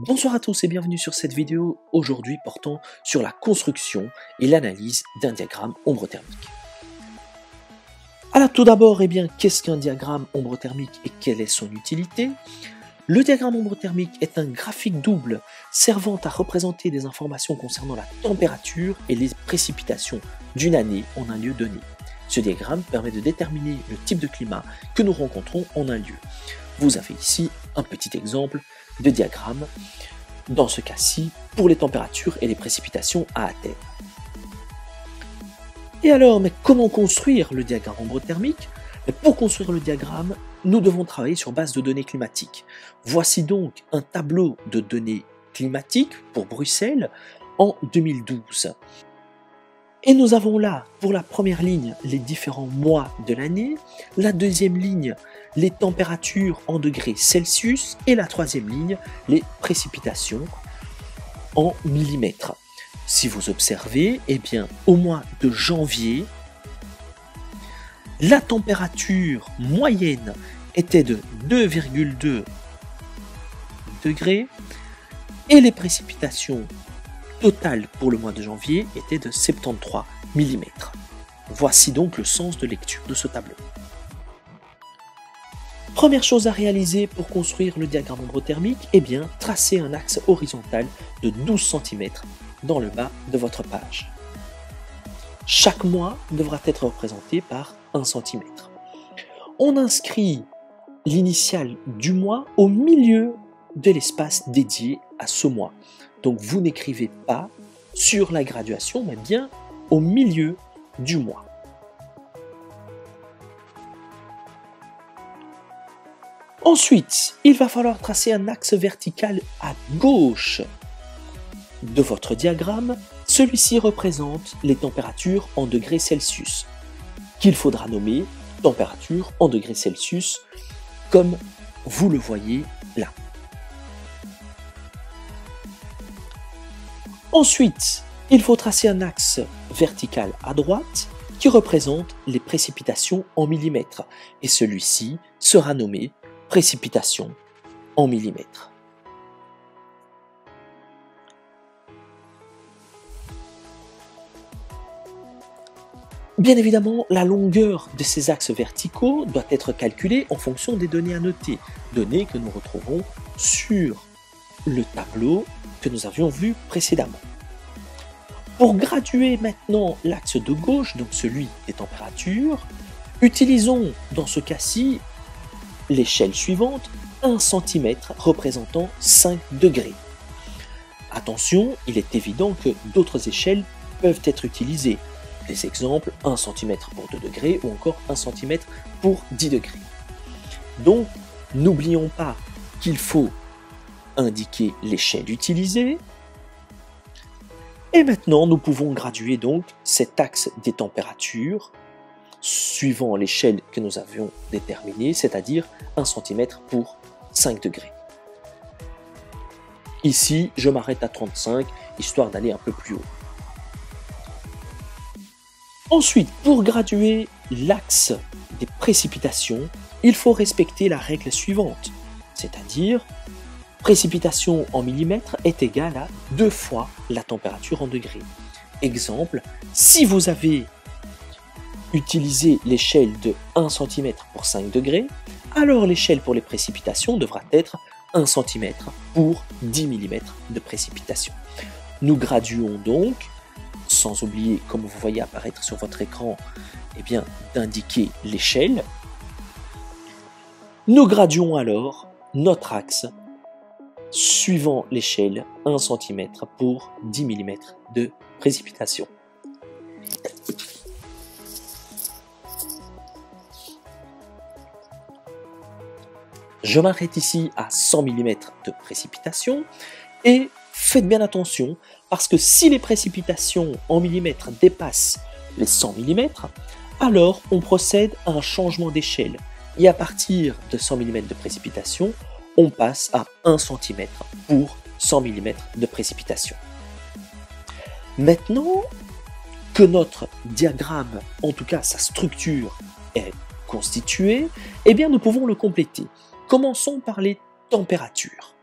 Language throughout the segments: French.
Bonsoir à tous et bienvenue sur cette vidéo aujourd'hui portant sur la construction et l'analyse d'un diagramme ombre thermique. Alors tout d'abord, qu'est-ce qu'un diagramme ombre thermique et quelle est son utilité? Le diagramme ombre thermique est un graphique double servant à représenter des informations concernant la température et les précipitations d'une année en un lieu donné. Ce diagramme permet de déterminer le type de climat que nous rencontrons en un lieu. Vous avez ici un petit exemple de diagramme, dans ce cas-ci, pour les températures et les précipitations à Athènes. Et alors, mais comment construire le diagramme ombre thermique? Pour construire le diagramme, nous devons travailler sur base de données climatiques. Voici donc un tableau de données climatiques pour Bruxelles en 2012. Et nous avons là, pour la première ligne, les différents mois de l'année, la deuxième ligne, les températures en degrés Celsius, et la troisième ligne, les précipitations en millimètres. Si vous observez, au mois de janvier, la température moyenne était de 2,2 degrés et les précipitations totales pour le mois de janvier étaient de 73 mm. Voici donc le sens de lecture de ce tableau. Première chose à réaliser pour construire le diagramme ombre thermique, tracer un axe horizontal de 12 cm dans le bas de votre page. Chaque mois devra être représenté par 1 cm. On inscrit l'initiale du mois au milieu de l'espace dédié à ce mois. Donc vous n'écrivez pas sur la graduation, mais bien au milieu du mois. Ensuite, il va falloir tracer un axe vertical à gauche de votre diagramme. Celui-ci représente les températures en degrés Celsius, qu'il faudra nommer température en degrés Celsius, comme vous le voyez là. Ensuite, il faut tracer un axe vertical à droite qui représente les précipitations en millimètres, et celui-ci sera nommé précipitations en millimètres. Bien évidemment, la longueur de ces axes verticaux doit être calculée en fonction des données à noter, données que nous retrouvons sur le tableau que nous avions vu précédemment. Pour graduer maintenant l'axe de gauche, donc celui des températures, utilisons dans ce cas-ci l'échelle suivante, 1 cm représentant 5 degrés. Attention, il est évident que d'autres échelles peuvent être utilisées. Les exemples, 1 cm pour 2 degrés ou encore 1 cm pour 10 degrés. Donc, n'oublions pas qu'il faut indiquer l'échelle utilisée. Et maintenant, nous pouvons graduer donc cet axe des températures suivant l'échelle que nous avions déterminée, c'est-à-dire 1 cm pour 5 degrés. Ici, je m'arrête à 35, histoire d'aller un peu plus haut. Ensuite, pour graduer l'axe des précipitations, il faut respecter la règle suivante, c'est-à-dire précipitation en millimètres est égale à 2 fois la température en degrés. Exemple, si vous avez utilisé l'échelle de 1 cm pour 5 degrés, alors l'échelle pour les précipitations devra être 1 cm pour 10 mm de précipitation. Nous graduons donc, sans oublier, comme vous voyez apparaître sur votre écran, d'indiquer l'échelle. Nous graduons alors notre axe suivant l'échelle 1 cm pour 10 mm de précipitation. Je m'arrête ici à 100 mm de précipitation et faites bien attention parce que si les précipitations en millimètres dépassent les 100 mm, alors on procède à un changement d'échelle et à partir de 100 mm de précipitation, on passe à 1 cm pour 100 mm de précipitation. Maintenant que notre diagramme, en tout cas sa structure, est constitué, eh bien nous pouvons le compléter. Commençons par les températures.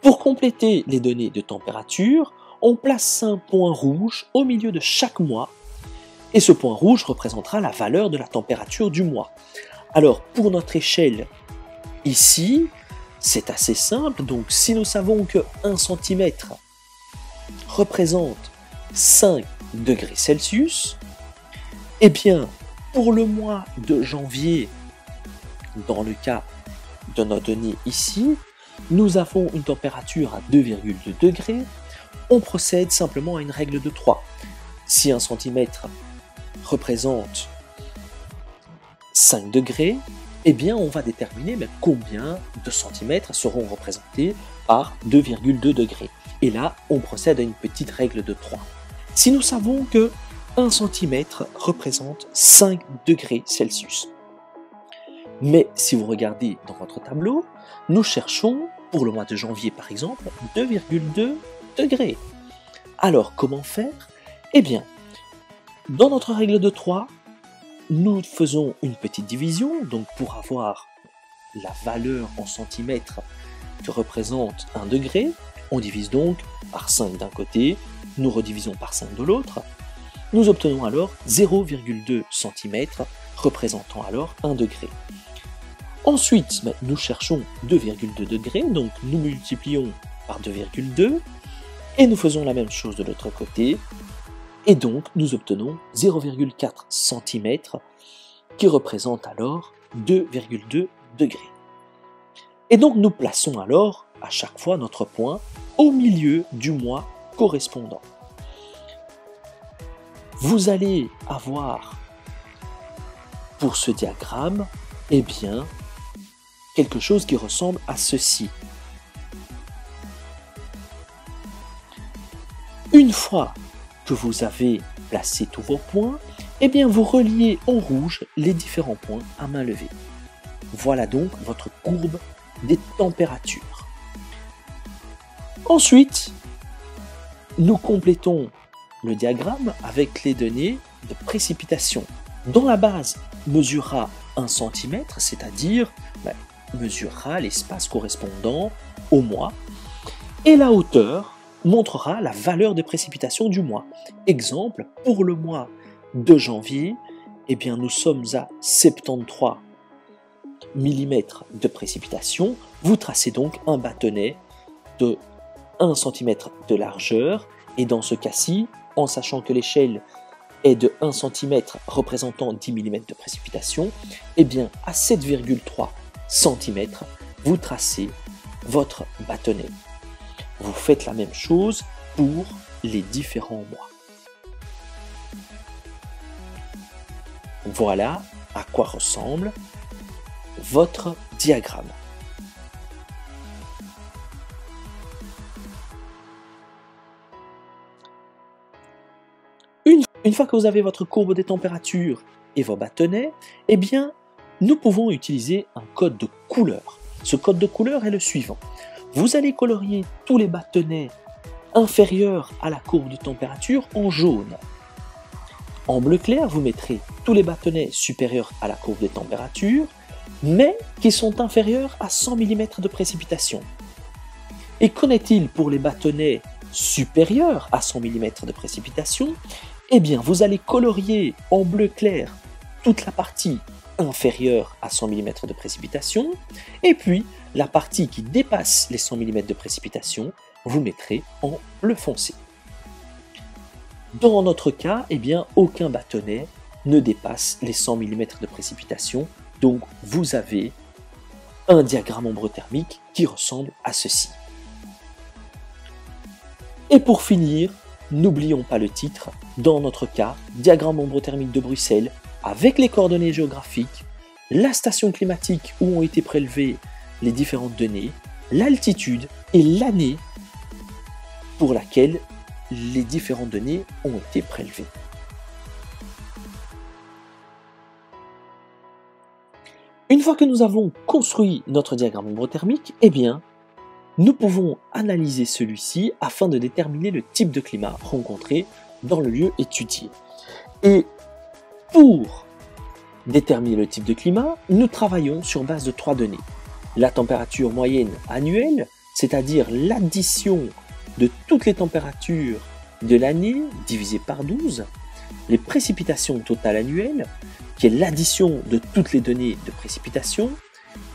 Pour compléter les données de température, on place un point rouge au milieu de chaque mois et ce point rouge représentera la valeur de la température du mois. Alors pour notre échelle ici, c'est assez simple, donc si nous savons que 1 cm représente 5 degrés Celsius, eh bien pour le mois de janvier, dans le cas de nos données ici, nous avons une température à 2,2 degrés, on procède simplement à une règle de 3. Si 1 cm représente 5 degrés, eh bien on va déterminer combien de centimètres seront représentés par 2,2 degrés. Et là, on procède à une petite règle de 3. Si nous savons que 1 cm représente 5 degrés Celsius, mais si vous regardez dans votre tableau, nous cherchons, pour le mois de janvier par exemple, 2,2 degrés. Alors comment faire? Eh bien, dans notre règle de 3, nous faisons une petite division, donc pour avoir la valeur en centimètres que représente 1 degré, on divise donc par 5 d'un côté, nous redivisons par 5 de l'autre, nous obtenons alors 0,2 cm représentant alors 1 degré. Ensuite, nous cherchons 2,2 degrés, donc nous multiplions par 2,2 et nous faisons la même chose de l'autre côté. Et donc, nous obtenons 0,4 cm qui représente alors 2,2 degrés. Et donc, nous plaçons alors à chaque fois notre point au milieu du mois correspondant. Vous allez avoir pour ce diagramme, eh bien, quelque chose qui ressemble à ceci. Une fois que vous avez placé tous vos points, eh bien vous reliez en rouge les différents points à main levée. Voilà donc votre courbe des températures. Ensuite, nous complétons le diagramme avec les données de précipitation, dont la base mesurera 1 cm, c'est-à-dire mesurera l'espace correspondant au mois, et la hauteur montrera la valeur des précipitations du mois. Exemple, pour le mois de janvier, eh bien nous sommes à 73 mm de précipitation. Vous tracez donc un bâtonnet de 1 cm de largeur, et dans ce cas-ci, en sachant que l'échelle est de 1 cm représentant 10 mm de précipitation, eh bien à 7,3 cm, vous tracez votre bâtonnet. Vous faites la même chose pour les différents mois. Voilà à quoi ressemble votre diagramme. Une fois que vous avez votre courbe des températures et vos bâtonnets, eh bien, nous pouvons utiliser un code de couleur. Ce code de couleur est le suivant. Vous allez colorier tous les bâtonnets inférieurs à la courbe de température en jaune. En bleu clair, vous mettrez tous les bâtonnets supérieurs à la courbe de température, mais qui sont inférieurs à 100 mm de précipitation. Et qu'en est-il pour les bâtonnets supérieurs à 100 mm de précipitation? Eh bien, vous allez colorier en bleu clair toute la partie inférieure à 100 mm de précipitation, et puis la partie qui dépasse les 100 mm de précipitation, vous mettrez en bleu foncé. Dans notre cas, eh bien, aucun bâtonnet ne dépasse les 100 mm de précipitation, donc vous avez un diagramme ombre thermique qui ressemble à ceci. Et pour finir, n'oublions pas le titre, dans notre cas, diagramme ombre thermique de Bruxelles, avec les coordonnées géographiques, la station climatique où ont été prélevées les différentes données, l'altitude et l'année pour laquelle les différentes données ont été prélevées. Une fois que nous avons construit notre diagramme ombre thermique, eh bien, nous pouvons analyser celui-ci afin de déterminer le type de climat rencontré dans le lieu étudié. Et pour déterminer le type de climat, nous travaillons sur base de 3 données. La température moyenne annuelle, c'est-à-dire l'addition de toutes les températures de l'année divisé par 12, les précipitations totales annuelles, qui est l'addition de toutes les données de précipitation,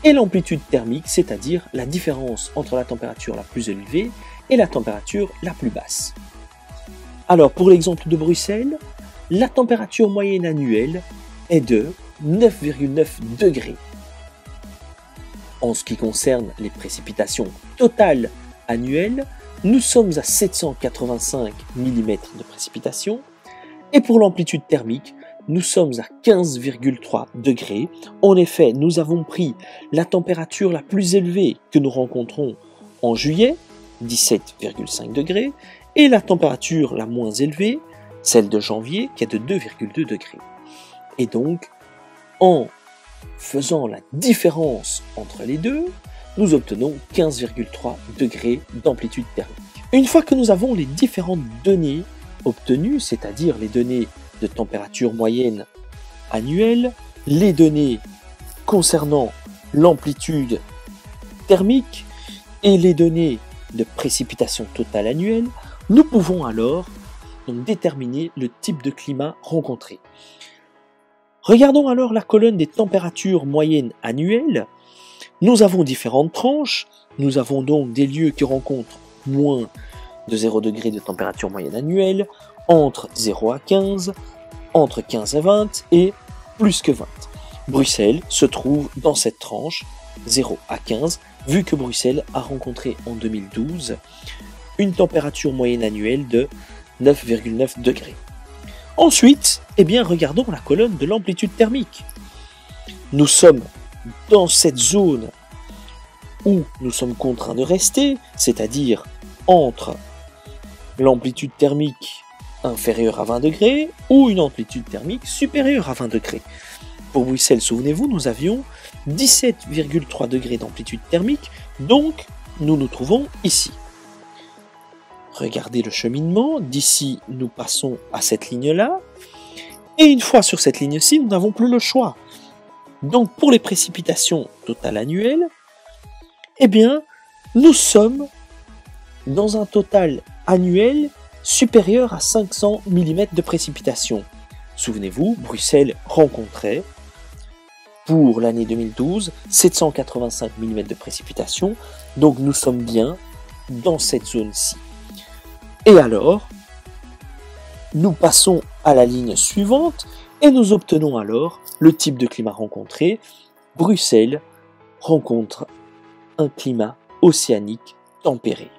et l'amplitude thermique, c'est-à-dire la différence entre la température la plus élevée et la température la plus basse. Alors pour l'exemple de Bruxelles, la température moyenne annuelle est de 9,9 degrés. En ce qui concerne les précipitations totales annuelles, nous sommes à 785 mm de précipitations, et pour l'amplitude thermique, nous sommes à 15,3 degrés. En effet, nous avons pris la température la plus élevée que nous rencontrons en juillet, 17,5 degrés, et la température la moins élevée, celle de janvier, qui est de 2,2 degrés. Et donc, en faisant la différence entre les deux, nous obtenons 15,3 degrés d'amplitude thermique. Une fois que nous avons les différentes données obtenues, c'est-à-dire les données de température moyenne annuelle, les données concernant l'amplitude thermique et les données de précipitation totale annuelle, nous pouvons alors déterminer le type de climat rencontré. Regardons alors la colonne des températures moyennes annuelles. Nous avons différentes tranches. Nous avons donc des lieux qui rencontrent moins de 0 degré de température moyenne annuelle, entre 0 à 15, entre 15 à 20 et plus que 20. Bruxelles se trouve dans cette tranche 0 à 15, vu que Bruxelles a rencontré en 2012 une température moyenne annuelle de 9,9 degrés. Ensuite, regardons la colonne de l'amplitude thermique. Nous sommes dans cette zone où nous sommes contraints de rester, c'est-à-dire entre l'amplitude thermique inférieure à 20 degrés ou une amplitude thermique supérieure à 20 degrés. Pour Bruxelles, souvenez-vous, nous avions 17,3 degrés d'amplitude thermique, donc nous nous trouvons ici. Regardez le cheminement, d'ici nous passons à cette ligne-là, et une fois sur cette ligne-ci, nous n'avons plus le choix. Donc pour les précipitations totales annuelles, nous sommes dans un total annuel supérieur à 500 mm de précipitations. Souvenez-vous, Bruxelles rencontrait, pour l'année 2012, 785 mm de précipitations, donc nous sommes bien dans cette zone-ci. Et alors, nous passons à la ligne suivante et nous obtenons alors le type de climat rencontré. Bruxelles rencontre un climat océanique tempéré.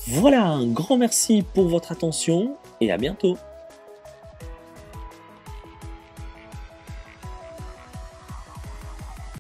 Voilà, un grand merci pour votre attention et à bientôt.